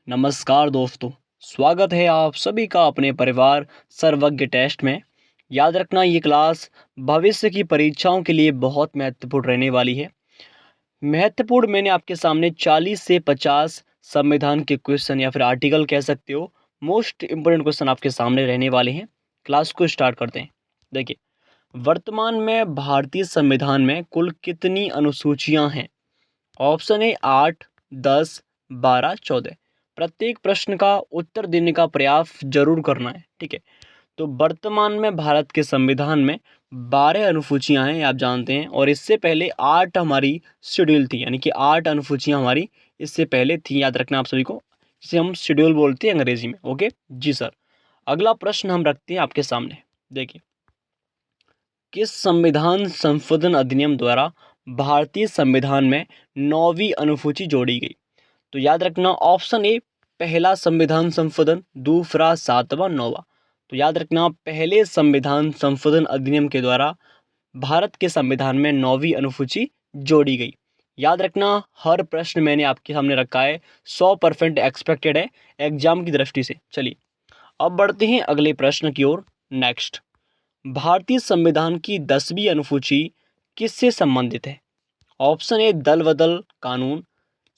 नमस्कार दोस्तों। स्वागत है आप सभी का अपने परिवार सर्वज्ञ टेस्ट में। याद रखना ये क्लास भविष्य की परीक्षाओं के लिए बहुत महत्वपूर्ण रहने वाली है। महत्वपूर्ण मैंने आपके सामने 40 से 50 संविधान के क्वेश्चन या फिर आर्टिकल कह सकते हो, मोस्ट इम्पोर्टेंट क्वेश्चन आपके सामने रहने वाले हैं। क्लास को स्टार्ट करते हैं। देखिए, वर्तमान में भारतीय संविधान में कुल कितनी अनुसूचियां हैं? ऑप्शन है 8, 10, 12, 14। प्रत्येक प्रश्न का उत्तर देने का प्रयास जरूर करना है, ठीक है। तो वर्तमान में भारत के संविधान में 12 अनुसूचियां हैं, आप जानते हैं, और इससे पहले 8 हमारी शेड्यूल थी, यानी कि 8 अनुसूचियां हमारी इससे पहले थी। याद रखना आप सभी को, जिसे हम शेड्यूल बोलते हैं अंग्रेजी में। ओके जी सर। अगला प्रश्न हम रखते हैं आपके सामने। देखिए, किस संविधान संशोधन अधिनियम द्वारा भारतीय संविधान में 9वीं अनुसूची जोड़ी गई? तो याद रखना, ऑप्शन ए पहला संविधान संशोधन, दूसरा 7वां, 9वां। तो याद रखना, पहले संविधान संशोधन अधिनियम के द्वारा भारत के संविधान में 9वीं अनुसूची जोड़ी गई। याद रखना, हर प्रश्न मैंने आपके सामने रखा है, 100% एक्सपेक्टेड है एग्जाम की दृष्टि से। चलिए अब बढ़ते हैं अगले प्रश्न की ओर। नेक्स्ट, भारतीय संविधान की 10वीं अनुसूची किससे संबंधित है? ऑप्शन ए दल बदल कानून,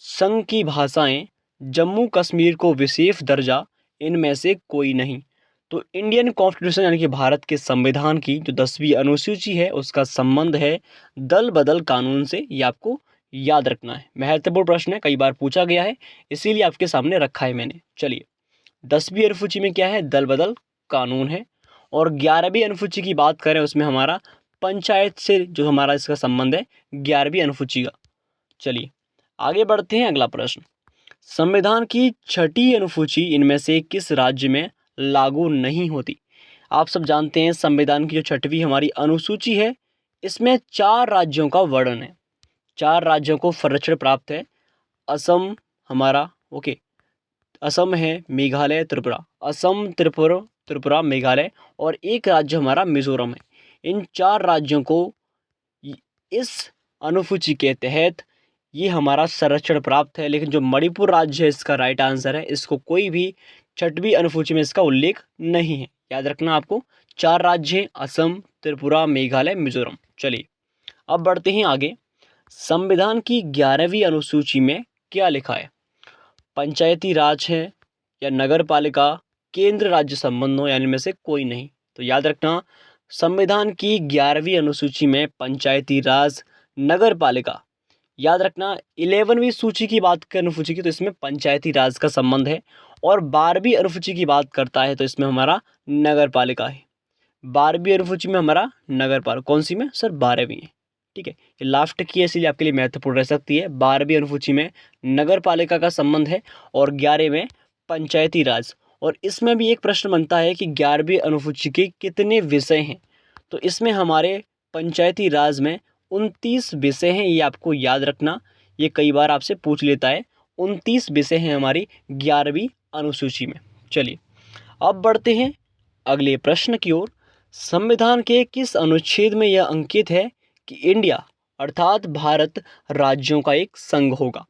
संघ की भाषाएं, जम्मू कश्मीर को विशेष दर्जा, इनमें से कोई नहीं। तो इंडियन कॉन्स्टिट्यूशन यानी कि भारत के संविधान की जो 10वीं अनुसूची है उसका संबंध है दल बदल कानून से। ये आपको याद रखना है। महत्वपूर्ण प्रश्न है, कई बार पूछा गया है, इसीलिए आपके सामने रखा है मैंने। चलिए, 10वीं अनुसूची में क्या है? दल बदल कानून है। और 11वीं अनुसूची की बात करें, उसमें हमारा पंचायत से जो हमारा इसका संबंध है 11वीं अनुसूची का। चलिए आगे बढ़ते हैं। अगला प्रश्न, संविधान की 6ठी अनुसूची इनमें से किस राज्य में लागू नहीं होती? आप सब जानते हैं संविधान की जो 6वीं हमारी अनुसूची है इसमें 4 राज्यों का वर्णन है। 4 राज्यों को संरक्षण प्राप्त है। असम हमारा, ओके, असम है, मेघालय, त्रिपुरा, असम, त्रिपुरा, मेघालय, और एक राज्य हमारा मिजोरम है। इन 4 राज्यों को इस अनुसूची के तहत ये हमारा संरक्षण प्राप्त है। लेकिन जो मणिपुर राज्य है इसका राइट आंसर है, इसको कोई भी 6वीं अनुसूची में इसका उल्लेख नहीं है। याद रखना आपको, 4 राज्य हैं, असम, त्रिपुरा, मेघालय, मिजोरम। चलिए अब बढ़ते हैं आगे। संविधान की 11वीं अनुसूची में क्या लिखा है? पंचायती राज है या नगर पालिका, केंद्र राज्य संबंधों, यानी में से कोई नहीं। तो याद रखना, संविधान की 11वीं अनुसूची में पंचायती राज, नगर पालिका। याद रखना, 11वीं सूची की बात करें अनुसूची की, तो इसमें पंचायती राज का संबंध है। और 12वीं अनुसूची की बात करता है तो इसमें हमारा नगर पालिका है। 12वीं अनुसूची में हमारा नगर पालिका, कौन सी में सर? 12वीं है, ठीक है। ये लास्ट की है इसलिए आपके लिए महत्वपूर्ण रह सकती है। 12वीं अनुसूची में नगर पालिका का संबंध है और 11 में पंचायती राज। और इसमें भी एक प्रश्न बनता है कि 11वीं अनुसूची के कितने विषय हैं? तो इसमें हमारे पंचायती राज में 29 विषय हैं, ये आपको याद रखना, ये कई बार आपसे पूछ लेता है। 29 विषय हैं हमारी 11वीं अनुसूची में। चलिए अब बढ़ते हैं अगले प्रश्न की ओर। संविधान के किस अनुच्छेद में यह अंकित है कि इंडिया अर्थात भारत राज्यों का एक संघ होगा?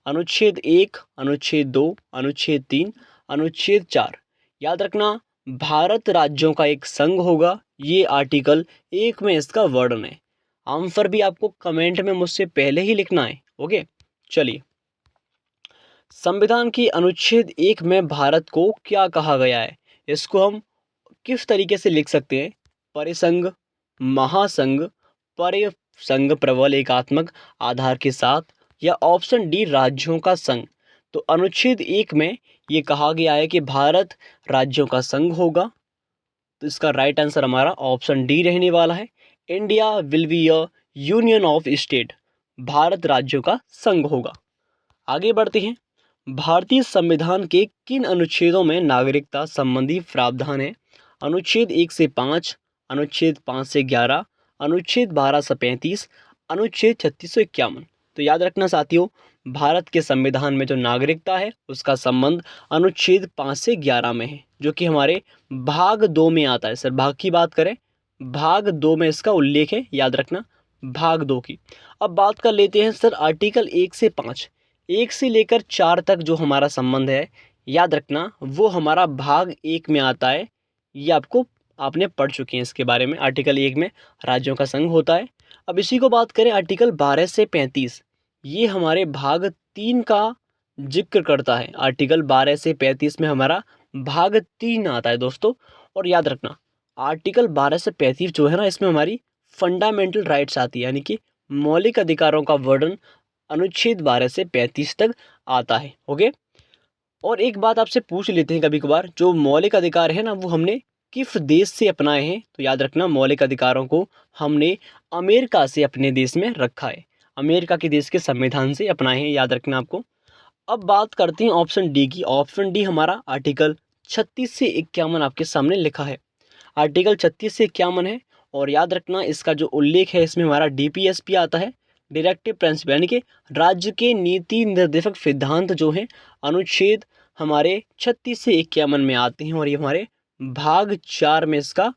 अनुच्छेद 1, अनुच्छेद 2, अनुच्छेद 3, अनुच्छेद 4। याद रखना, भारत राज्यों का एक संघ होगा, ये आर्टिकल 1 में इसका वर्णन है। आंसर भी आपको कमेंट में मुझसे पहले ही लिखना है, ओके। चलिए, संविधान की अनुच्छेद 1 में भारत को क्या कहा गया है? इसको हम किस तरीके से लिख सकते हैं? परिसंघ, महासंघ, परिसंघ प्रबल एकात्मक आधार के साथ, या ऑप्शन डी राज्यों का संघ। तो अनुच्छेद 1 में ये कहा गया है कि भारत राज्यों का संघ होगा। तो इसका राइट आंसर हमारा ऑप्शन डी रहने वाला है। India will be a union of state, Bharat राज्यों का संघ होगा। आगे बढ़ते हैं। भारतीय संविधान के किन अनुच्छेदों में नागरिकता संबंधी प्रावधान है? अनुच्छेद 1 से 5, अनुच्छेद 5 से 11, अनुच्छेद 12 से 35, अनुच्छेद 36 से 51। तो याद रखना साथियों, भारत के संविधान में जो नागरिकता है उसका संबंध अनुच्छेद 5 से 11 में है, जो कि हमारे भाग 2 में आता है। सर भाग की बात करें, भाग 2 में इसका उल्लेख है, याद रखना भाग 2 की। अब बात कर लेते हैं सर आर्टिकल 1 से 5। 1 से लेकर 4 तक जो हमारा संबंध है, याद रखना वो हमारा भाग 1 में आता है। ये आपने पढ़ चुके हैं इसके बारे में। आर्टिकल 1 में राज्यों का संघ होता है। अब इसी को बात करें आर्टिकल 12 से 35, ये हमारे भाग 3 का जिक्र करता है। आर्टिकल 12 से 35 में हमारा भाग 3 आता है दोस्तों। और याद रखना आर्टिकल 12 से 35 जो है ना, इसमें हमारी फंडामेंटल राइट्स आती है, यानी कि मौलिक अधिकारों का वर्णन अनुच्छेद 12 से 35 तक आता है। ओके। और एक बात आपसे पूछ लेते हैं कभी कभार, जो मौलिक अधिकार है ना वो हमने किस देश से अपनाए हैं? तो याद रखना मौलिक अधिकारों को हमने अमेरिका से अपने देश में रखा है। अमेरिका के देश के संविधान से अपनाए हैं, याद रखना आपको। अब बात करते हैं ऑप्शन डी की। ऑप्शन डी हमारा आर्टिकल 36 से 51 आपके सामने लिखा है। आर्टिकल 36 से 51 है। और याद रखना इसका जो उल्लेख है इसमें हमारा डीपीएसपी आता है, डायरेक्टिव प्रिंसिपल, यानी कि राज्य के नीति निर्देशक सिद्धांत जो हैं अनुच्छेद हमारे 36 से 51 में आते हैं। और ये हमारे भाग 4 में इसका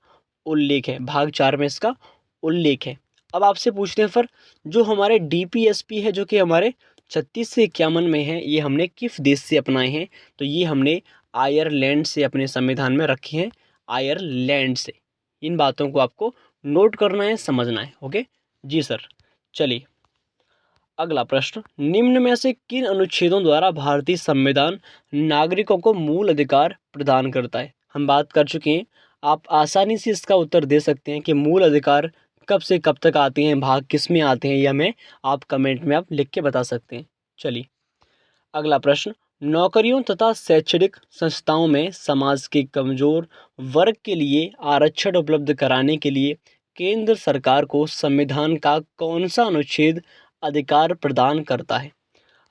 उल्लेख है। भाग 4 में इसका उल्लेख है। अब आपसे पूछते हैं फिर, जो हमारे डीपीएसपी है जो कि हमारे 36 से 51 में है, ये हमने किस देश से अपनाए हैं? तो ये हमने आयरलैंड से अपने संविधान में रखे हैं। आयरलैंड से। इन बातों को आपको नोट करना है, समझना है। ओके जी सर। चलिए अगला प्रश्न, निम्न में से किन अनुच्छेदों द्वारा भारतीय संविधान नागरिकों को मूल अधिकार प्रदान करता है? हम बात कर चुके हैं। आप आसानी से इसका उत्तर दे सकते हैं कि मूल अधिकार कब से कब तक आते हैं, भाग किस में आते हैं, या हमें आप कमेंट में आप लिख के बता सकते हैं। चलिए अगला प्रश्न, नौकरियों तथा शैक्षणिक संस्थाओं में समाज के कमजोर वर्ग के लिए आरक्षण उपलब्ध कराने के लिए केंद्र सरकार को संविधान का कौन सा अनुच्छेद अधिकार प्रदान करता है?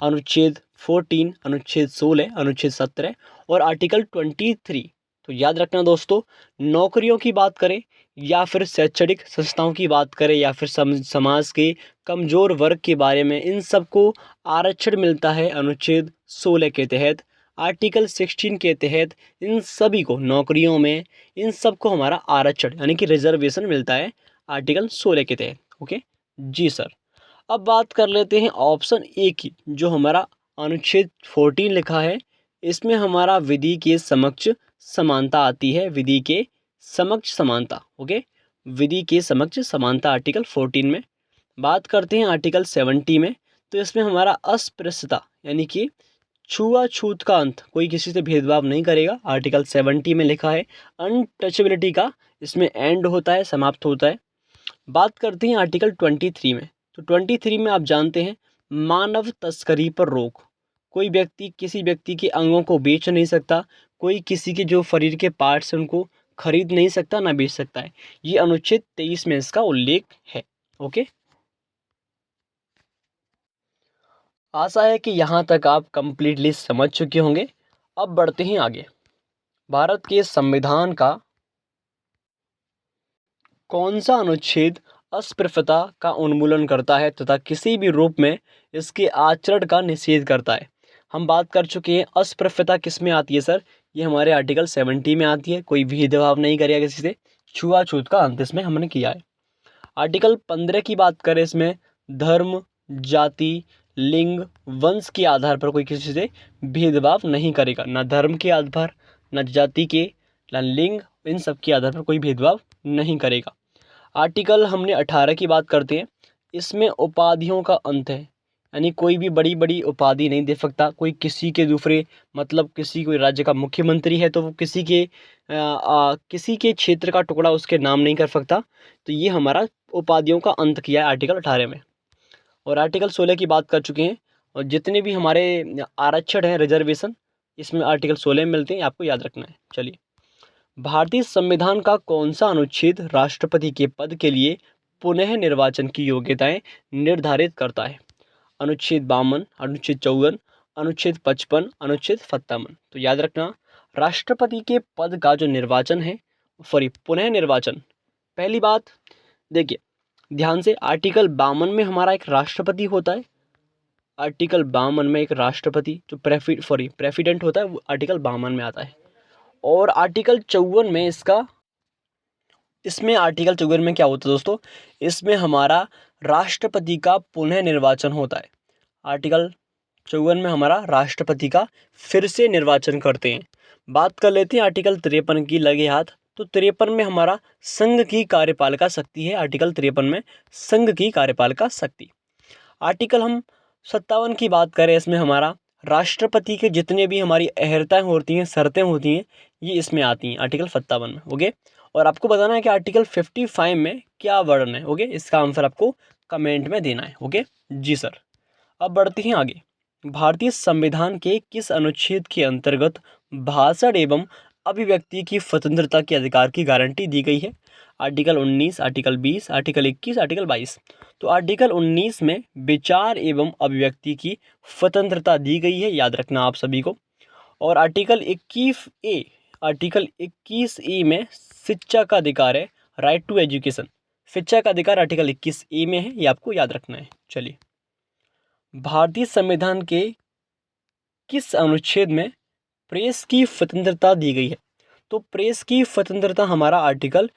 अनुच्छेद 14, अनुच्छेद 16, अनुच्छेद 17 और आर्टिकल 23। तो याद रखना दोस्तों, नौकरियों की बात करें या फिर शैक्षणिक संस्थाओं की बात करें या फिर समाज के कमज़ोर वर्ग के बारे में, इन सबको आरक्षण मिलता है अनुच्छेद 16 के तहत, आर्टिकल 16 के तहत। इन सभी को नौकरियों में इन सबको हमारा आरक्षण यानी कि रिजर्वेशन मिलता है आर्टिकल 16 के तहत। ओके जी सर। अब बात कर लेते हैं ऑप्शन ए की, जो हमारा अनुच्छेद 14 लिखा है। इसमें हमारा विधि के समक्ष समानता आती है। विधि के समक्ष समानता। ओके, विधि के समक्ष समानता आर्टिकल 14 में। बात करते हैं आर्टिकल 70 में, तो इसमें हमारा अस्पृश्यता यानी कि छुआछूत का अंत, कोई किसी से भेदभाव नहीं करेगा, आर्टिकल 70 में लिखा है। अनटचेबिलिटी का इसमें एंड होता है, समाप्त होता है। बात करते हैं आर्टिकल 23 में, तो 23 में आप जानते हैं मानव तस्करी पर रोक। कोई व्यक्ति किसी व्यक्ति के अंगों को बेच नहीं सकता, कोई किसी के जो शरीर के पार्ट्स हैं उनको खरीद नहीं सकता, ना बेच सकता है। ये अनुच्छेद 23 में इसका उल्लेख है। ओके, आशा है कि यहाँ तक आप कंप्लीटली समझ चुके होंगे। अब बढ़ते हैं आगे। भारत के संविधान का कौन सा अनुच्छेद अस्पृश्यता का उन्मूलन करता है तथा किसी भी रूप में इसके आचरण का निषेध करता है? हम बात कर चुके हैं अस्पृश्यता किस में आती है सर, ये हमारे आर्टिकल 70 में आती है। कोई भेदभाव नहीं करेगा किसी से, छुआछूत का अंत इसमें हमने किया है। आर्टिकल 15 की बात करें, इसमें धर्म, जाति, लिंग, वंश के आधार पर कोई किसी से भेदभाव नहीं करेगा, ना धर्म के आधार, न जाति के, न लिंग, इन सब के आधार पर कोई भेदभाव नहीं करेगा। आर्टिकल हमने 18 की बात करते हैं, इसमें उपाधियों का अंत है, यानी कोई भी बड़ी बड़ी उपाधि नहीं दे सकता कोई किसी के दूसरे, मतलब किसी कोई राज्य का मुख्यमंत्री है तो वो किसी के क्षेत्र का टुकड़ा उसके नाम नहीं कर सकता। तो ये हमारा उपाधियों का अंत किया है आर्टिकल 18 में। और आर्टिकल 16 की बात कर चुके हैं, और जितने भी हमारे आरक्षण हैं, रिजर्वेशन, इसमें आर्टिकल 16 में मिलते हैं, आपको याद रखना है। चलिए, भारतीय संविधान का कौन सा अनुच्छेद राष्ट्रपति के पद के लिए पुनः निर्वाचन की योग्यताएं निर्धारित करता है? अनुच्छेद 52, अनुच्छेद 54, अनुच्छेद 55, अनुच्छेद 57। तो याद रखना, राष्ट्रपति के पद का जो निर्वाचन है, पुनः निर्वाचन, पहली बात देखिए ध्यान से, आर्टिकल 52 में हमारा एक राष्ट्रपति होता है। आर्टिकल 52 में एक राष्ट्रपति जो प्रेसिडेंट होता है, वो आर्टिकल 52 में आता है। और आर्टिकल 54 में इसमें आर्टिकल 54 में क्या होता है दोस्तों, इसमें हमारा राष्ट्रपति का पुनः निर्वाचन होता है। आर्टिकल 54 में हमारा राष्ट्रपति का फिर से निर्वाचन करते हैं। बात कर लेते हैं आर्टिकल 53 की, लगे हाथ। तो 53 में हमारा संघ की कार्यपालिका शक्ति है। आर्टिकल 53 में संघ की कार्यपालिका शक्ति। आर्टिकल हम 57 की बात करें, इसमें हमारा राष्ट्रपति के जितने भी हमारी अहर्ताएँ होती हैं, शर्तें होती हैं, ये इसमें आती हैं आर्टिकल 57 में। ओके, और आपको बताना है कि आर्टिकल 55 में क्या वर्णन है। ओके, इसका आंसर आपको कमेंट में देना है। ओके जी सर। अब बढ़ते हैं आगे। भारतीय संविधान के किस अनुच्छेद के अंतर्गत भाषण एवं अभिव्यक्ति की स्वतंत्रता के अधिकार की गारंटी दी गई है? Article 19, article 20, article 21, article 22। तो आर्टिकल 19 में विचार एवं अभिव्यक्ति की स्वतंत्रता दी गई है, याद रखना आप सभी को। और आर्टिकल 21 ए में शिक्षा का अधिकार है, राइट टू एजुकेशन। शिक्षा का अधिकार आर्टिकल 21 ए में है, ये आपको याद रखना है। चलिए, भारतीय संविधान के किस अनुच्छेद में प्रेस की स्वतंत्रता दी गई है? तो प्रेस की स्वतंत्रता हमारा आर्टिकल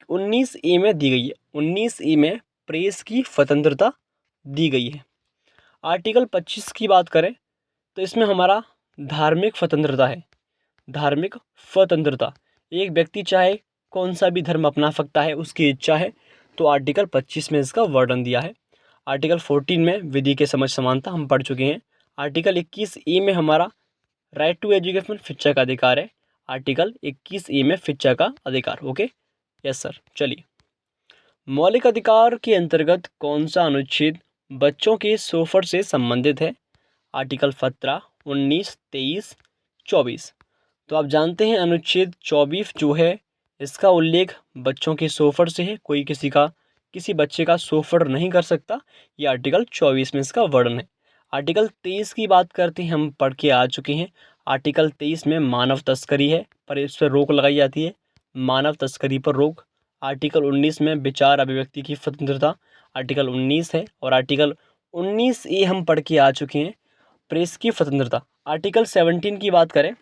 19 ए में दी गई है। 19 ए में प्रेस की स्वतंत्रता दी गई है। आर्टिकल 25 की बात करें तो इसमें हमारा धार्मिक स्वतंत्रता है। धार्मिक स्वतंत्रता, एक व्यक्ति चाहे कौन सा भी धर्म अपना सकता है, उसकी इच्छा है। तो आर्टिकल 25 में इसका वर्णन दिया है। आर्टिकल 14 में विधि के समझ समानता हम पढ़ चुके हैं। आर्टिकल 21 ए में हमारा राइट टू एजुकेशन, शिक्षा का अधिकार है। आर्टिकल 21 ए में शिक्षा का अधिकार। Okay yes sir. चलिए, मौलिक अधिकार के अंतर्गत कौन सा अनुच्छेद बच्चों के शोषण से संबंधित है? आर्टिकल 17, 19, 23, 24। तो आप जानते हैं अनुच्छेद 24 जो है, इसका उल्लेख बच्चों के शोषण से है। कोई किसी बच्चे का शोषण नहीं कर सकता। ये आर्टिकल 24 में इसका वर्णन है। आर्टिकल 23 की बात करते हैं, हम पढ़ के आ चुके हैं। आर्टिकल 23 में मानव तस्करी है, पर इस पर रोक लगाई जाती है, मानव तस्करी पर रोक। आर्टिकल 19 में विचार अभिव्यक्ति की स्वतंत्रता, आर्टिकल 19 है। और आर्टिकल 19 ए हम पढ़ के आ चुके हैं, प्रेस की स्वतंत्रता। आर्टिकल 17 की बात करें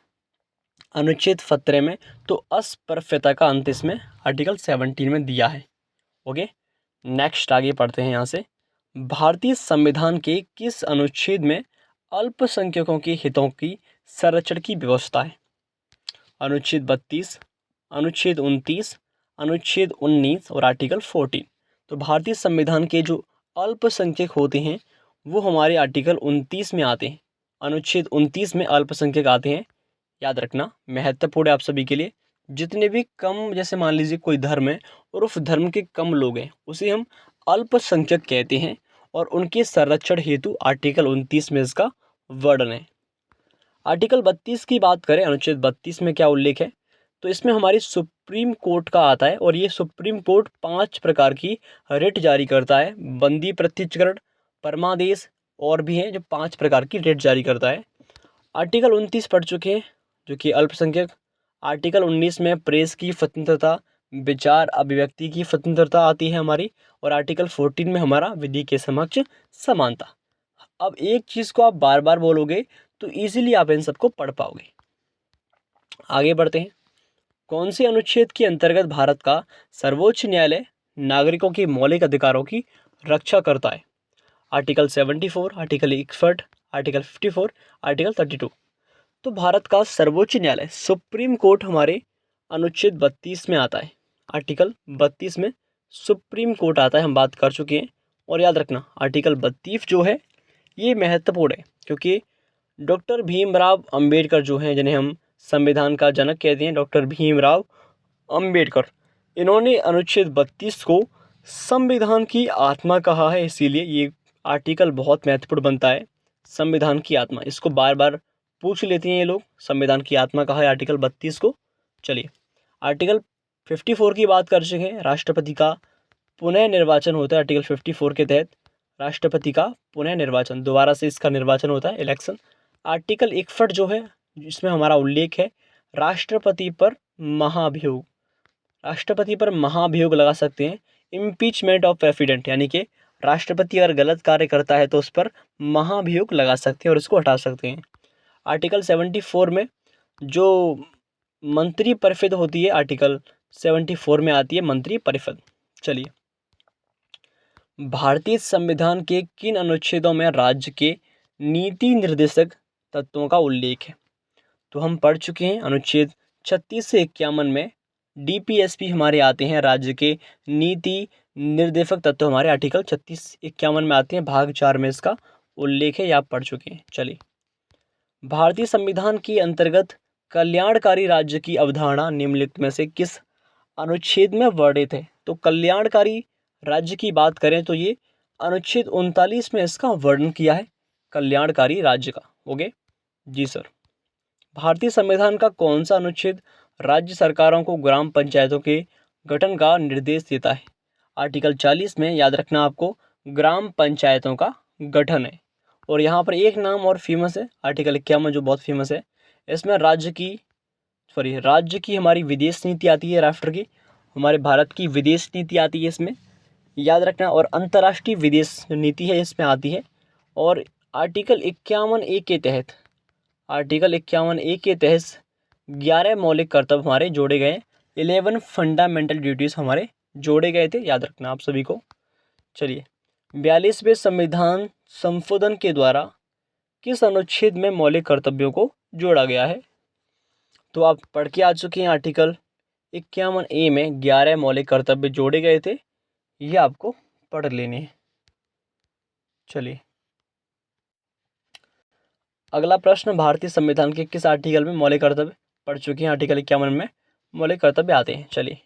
अनुच्छेद 17 में, तो अस्पृश्यता का अंत इसमें आर्टिकल 17 में दिया है। ओके, नेक्स्ट आगे पढ़ते हैं यहाँ से। भारतीय संविधान के किस अनुच्छेद में अल्पसंख्यकों के हितों की संरक्षण की व्यवस्था है? अनुच्छेद 32, अनुच्छेद 29, अनुच्छेद 19 और आर्टिकल 14। तो भारतीय संविधान के जो अल्पसंख्यक होते हैं वो हमारे आर्टिकल 29 में आते हैं। अनुच्छेद 29 में अल्पसंख्यक आते हैं, याद रखना, महत्वपूर्ण है आप सभी के लिए। जितने भी कम, जैसे मान लीजिए कोई धर्म है और उस धर्म के कम लोग हैं, उसे हम अल्पसंख्यक कहते हैं, और उनके संरक्षण हेतु आर्टिकल 29 में इसका वर्णन है। आर्टिकल 32 की बात करें, अनुच्छेद 32 में क्या उल्लेख है? तो इसमें हमारी सुप्रीम कोर्ट का आता है, और ये सुप्रीम कोर्ट 5 प्रकार की रिट जारी करता है। बंदी प्रत्यक्षीकरण, परमादेश और भी हैं जो 5 प्रकार की रिट जारी करता है। आर्टिकल 29 पढ़ चुके हैं जो कि अल्पसंख्यक। आर्टिकल 19 में प्रेस की स्वतंत्रता, विचार अभिव्यक्ति की स्वतंत्रता आती है हमारी। और आर्टिकल 14 में हमारा विधि के समक्ष समानता। अब एक चीज़ को आप बार बार बोलोगे तो इजीली आप इन सबको पढ़ पाओगे। आगे बढ़ते हैं। कौन से अनुच्छेद के अंतर्गत भारत का सर्वोच्च न्यायालय नागरिकों के मौलिक अधिकारों की रक्षा करता है? Article 74, article 61, article 54, article 32। तो भारत का सर्वोच्च न्यायालय सुप्रीम कोर्ट हमारे अनुच्छेद 32 में आता है। आर्टिकल 32 में सुप्रीम कोर्ट आता है, हम बात कर चुके हैं। और याद रखना, आर्टिकल 32 जो है ये महत्वपूर्ण है, क्योंकि डॉक्टर भीमराव अंबेडकर जो हैं, जिन्हें हम संविधान का जनक कहते हैं, डॉक्टर भीमराव अंबेडकर, इन्होंने अनुच्छेद 32 को संविधान की आत्मा कहा है। इसीलिए ये आर्टिकल बहुत महत्वपूर्ण बनता है। संविधान की आत्मा, इसको बार बार पूछ लेते हैं ये लोग, संविधान की आत्मा कहा है आर्टिकल 32 को। चलिए, आर्टिकल 54 की बात कर चुके हैं, राष्ट्रपति का पुनः निर्वाचन होता है। आर्टिकल 54 के तहत राष्ट्रपति का पुनः निर्वाचन, दोबारा से इसका निर्वाचन होता है, इलेक्शन। आर्टिकल 61 जो है, जिसमें हमारा उल्लेख है राष्ट्रपति पर महाभियोग, राष्ट्रपति पर महाभियोग लगा सकते हैं। इम्पीचमेंट ऑफ प्रेसिडेंट, यानी कि राष्ट्रपति अगर गलत कार्य करता है तो उस पर महाभियोग लगा सकते हैं और इसको हटा सकते हैं। आर्टिकल 74 में जो मंत्री परिषद होती है, आर्टिकल 74 में आती है मंत्री परिषद। चलिए, भारतीय संविधान के किन अनुच्छेदों में राज्य के नीति निर्देशक तत्वों का उल्लेख है। तो हम पढ़ चुके हैं अनुच्छेद 36 से 51 में डीपीएसपी हमारे आते हैं, राज्य के नीति निर्देशक तत्व हमारे आर्टिकल 36-51 में आते हैं, भाग 4 में इसका उल्लेख है, ये आप पढ़ चुके हैं। चलिए, भारतीय संविधान के अंतर्गत कल्याणकारी राज्य की अवधारणा निम्नलिखित में से किस अनुच्छेद में वर्णित है? तो कल्याणकारी राज्य की बात करें तो ये अनुच्छेद 39 में इसका वर्णन किया है, कल्याणकारी राज्य का। ओके जी सर। भारतीय संविधान का कौन सा अनुच्छेद राज्य सरकारों को ग्राम पंचायतों के गठन का निर्देश देता है? आर्टिकल 40 में, याद रखना आपको, ग्राम पंचायतों का गठन है। और यहाँ पर एक नाम और फेमस है, आर्टिकल 51 जो बहुत फेमस है। इसमें राज्य की हमारी विदेश नीति आती है, राष्ट्र की, हमारे भारत की विदेश नीति आती है इसमें, याद रखना। और अंतर्राष्ट्रीय विदेश नीति है इसमें आती है। और आर्टिकल 51A के तहत 11 मौलिक कर्तव्य हमारे जोड़े गए, 11 फंडामेंटल ड्यूटीज हमारे जोड़े गए थे, याद रखना आप सभी को। चलिए, 42वें संविधान संशोधन के द्वारा किस अनुच्छेद में मौलिक कर्तव्यों को जोड़ा गया है? तो आप पढ़ के आ चुके हैं, आर्टिकल 51A में 11 मौलिक कर्तव्य जोड़े गए थे, ये आपको पढ़ लेने हैं। चलिए, अगला प्रश्न, भारतीय संविधान के किस आर्टिकल में मौलिक कर्तव्य पढ़ चुके हैं? आर्टिकल 51 में मौलिक कर्तव्य आते हैं। चलिए,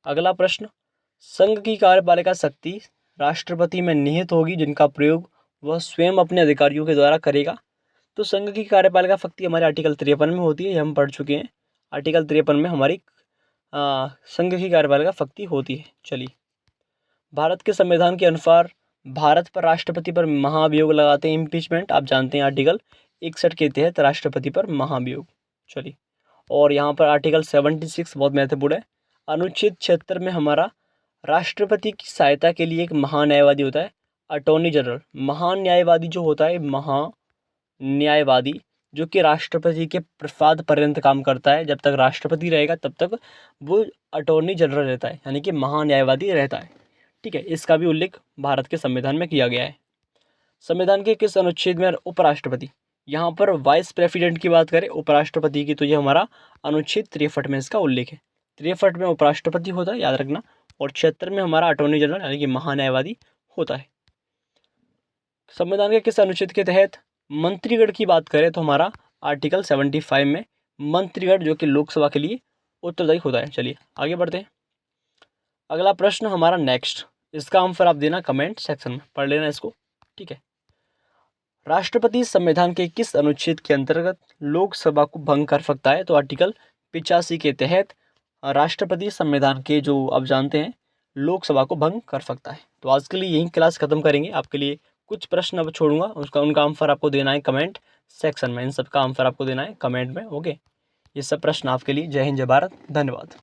अगला प्रश्न, संघ की कार्यपालिका शक्ति राष्ट्रपति में निहित होगी जिनका प्रयोग वह स्वयं अपने अधिकारियों के द्वारा करेगा। तो संघ की कार्यपालिका शक्ति हमारे आर्टिकल 53 में होती है, ये हम पढ़ चुके हैं। आर्टिकल 53 में हमारी संघ की कार्यपालिका शक्ति होती है। चलिए, भारत के संविधान के अनुसार भारत पर राष्ट्रपति पर महाभियोग लगाते हैं, इम्पीचमेंट, आप जानते हैं, आर्टिकल 61 के तहत राष्ट्रपति पर महाभियोग। चलिए, और यहाँ पर आर्टिकल 76 बहुत महत्वपूर्ण है। अनुच्छेद 76 में हमारा राष्ट्रपति की सहायता के लिए एक महान्यायवादी होता है, अटॉर्नी जनरल। महान न्यायवादी जो होता है, महान्यायवादी, जो कि राष्ट्रपति के प्रसाद पर्यंत काम करता है, जब तक राष्ट्रपति रहेगा तब तक वो अटॉर्नी जनरल रहता है, यानी कि महान्यायवादी रहता है। ठीक है, इसका भी उल्लेख भारत के संविधान में किया गया है। संविधान के किस अनुच्छेद में उपराष्ट्रपति, यहाँ पर वाइस प्रेसिडेंट की बात करें, उपराष्ट्रपति की, तो ये हमारा अनुच्छेद 63 में इसका उल्लेख है। 63 में उपराष्ट्रपति होता है, याद रखना। और 76 में हमारा अटॉर्नी जनरल यानी कि महान्यायवादी होता है। संविधान के किस अनुच्छेद के तहत मंत्रीगण की बात करें तो हमारा आर्टिकल 75 में मंत्रीगण, जो कि लोकसभा के लिए उत्तरदायी होता है। चलिए, आगे बढ़ते हैं। अगला प्रश्न हमारा नेक्स्ट, इसका आंसर आप देना कमेंट सेक्शन में, पढ़ लेना इसको। ठीक है, राष्ट्रपति संविधान के किस अनुच्छेद के अंतर्गत लोकसभा को भंग कर सकता है? तो आर्टिकल 85 के तहत राष्ट्रपति संविधान के, जो आप जानते हैं, लोकसभा को भंग कर सकता है। तो आज के लिए यही क्लास खत्म करेंगे। आपके लिए कुछ प्रश्न अब छोड़ूंगा, उनका आंसर आपको देना है कमेंट सेक्शन में, इन सब का आंसर आपको देना है कमेंट में। ओके, ये सब प्रश्न आपके लिए। जय हिंद, जय भारत, धन्यवाद।